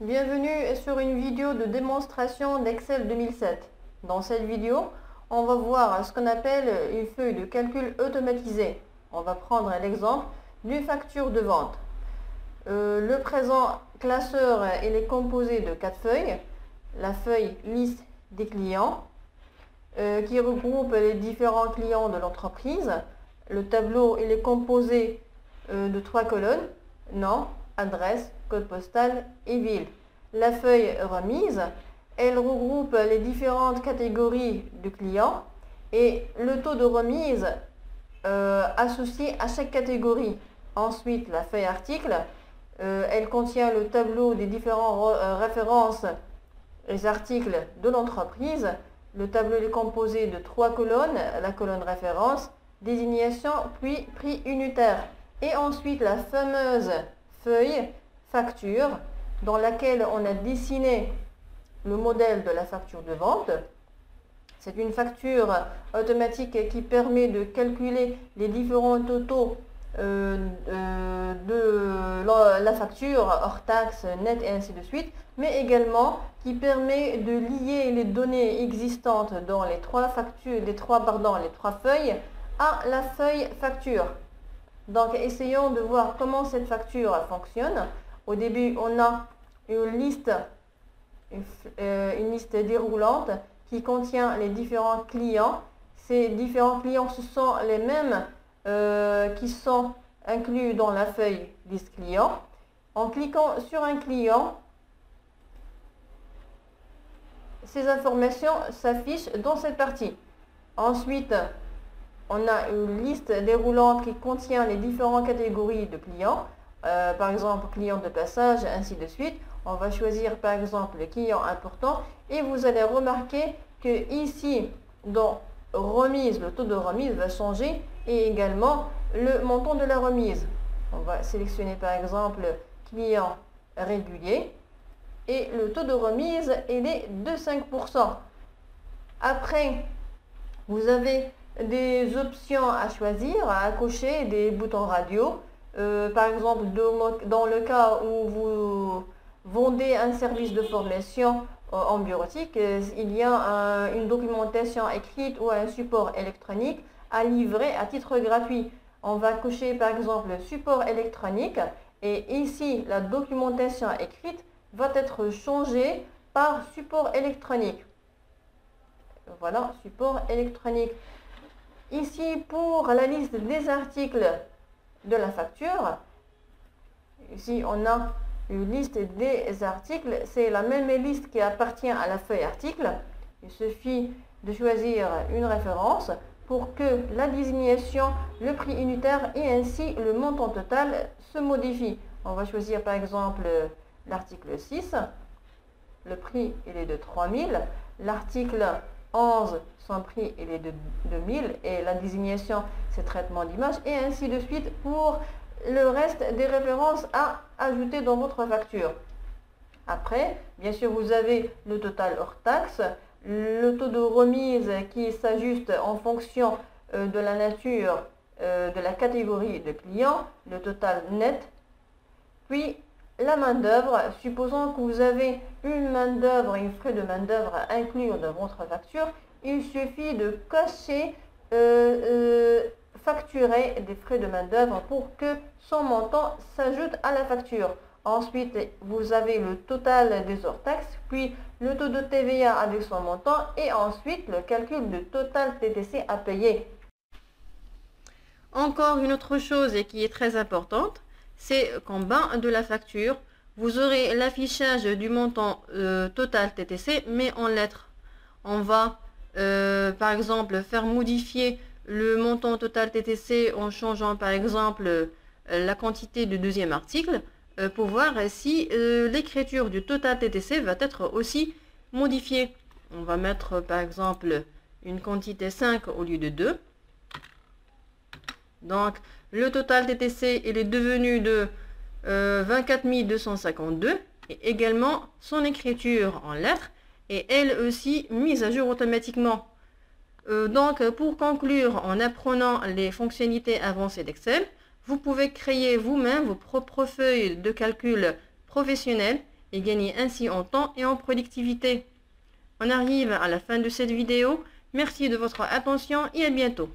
Bienvenue sur une vidéo de démonstration d'Excel 2007. Dans cette vidéo, on va voir ce qu'on appelle une feuille de calcul automatisée. On va prendre l'exemple d'une facture de vente. Le présent classeur il est composé de 4 feuilles. La feuille liste des clients qui regroupe les différents clients de l'entreprise. Le tableau il est composé de 3 colonnes, nom, adresse, code postal et ville. La feuille remise, elle regroupe les différentes catégories de clients et le taux de remise associé à chaque catégorie. Ensuite, la feuille article, elle contient le tableau des différentes références, les articles de l'entreprise. Le tableau est composé de 3 colonnes, la colonne référence, désignation, puis prix unitaire. Et ensuite, la fameuse feuille facture dans laquelle on a dessiné le modèle de la facture de vente. C'est une facture automatique qui permet de calculer les différents totaux de la facture hors taxe, net et ainsi de suite, mais également qui permet de lier les données existantes dans les trois feuilles à la feuille facture. Donc, essayons de voir comment cette facture fonctionne. Au début, on a une liste déroulante qui contient les différents clients. Ces différents clients, ce sont les mêmes qui sont inclus dans la feuille liste client. En cliquant sur un client, ces informations s'affichent dans cette partie. Ensuite, on a une liste déroulante qui contient les différentes catégories de clients. Par exemple, client de passage, ainsi de suite. On va choisir par exemple le client important et vous allez remarquer que ici, dans remise, le taux de remise va changer et également le montant de la remise. On va sélectionner par exemple client régulier et le taux de remise il est de 5%. Après, vous avez des options à choisir, à cocher, des boutons radio. Par exemple, dans le cas où vous vendez un service de formation en bureautique, il y a une documentation écrite ou un support électronique à livrer à titre gratuit. On va cocher par exemple support électronique et ici la documentation écrite va être changée par support électronique. Voilà, support électronique. Ici, pour la liste des articles de la facture, ici on a une liste des articles, c'est la même liste qui appartient à la feuille article. Il suffit de choisir une référence pour que la désignation, le prix unitaire et ainsi le montant total se modifient. On va choisir par exemple l'article 6, le prix il est de 3000, l'article 11, son prix il est de 2000 et la désignation c'est traitement d'image et ainsi de suite pour le reste des références à ajouter dans votre facture. Après, bien sûr, vous avez le total hors taxe, le taux de remise qui s'ajuste en fonction de la nature de la catégorie de clients, le total net, puis la main-d'œuvre. Supposons que vous avez une main-d'œuvre et une frais de main-d'œuvre inclus dans votre facture, il suffit de cocher facturer des frais de main-d'œuvre pour que son montant s'ajoute à la facture. Ensuite, vous avez le total des hors taxes, puis le taux de TVA avec son montant et ensuite le calcul du total TTC à payer. Encore une autre chose qui est très importante, c'est qu'en bas de la facture, vous aurez l'affichage du montant total TTC, mais en lettres. On va, par exemple, faire modifier le montant total TTC en changeant, par exemple, la quantité du deuxième article pour voir si l'écriture du total TTC va être aussi modifiée. On va mettre, par exemple, une quantité 5 au lieu de 2. Donc, le total TTC il est devenu de 24 252 et également son écriture en lettres est elle aussi mise à jour automatiquement. Donc, pour conclure, en apprenant les fonctionnalités avancées d'Excel, vous pouvez créer vous-même vos propres feuilles de calcul professionnelles et gagner ainsi en temps et en productivité. On arrive à la fin de cette vidéo. Merci de votre attention et à bientôt.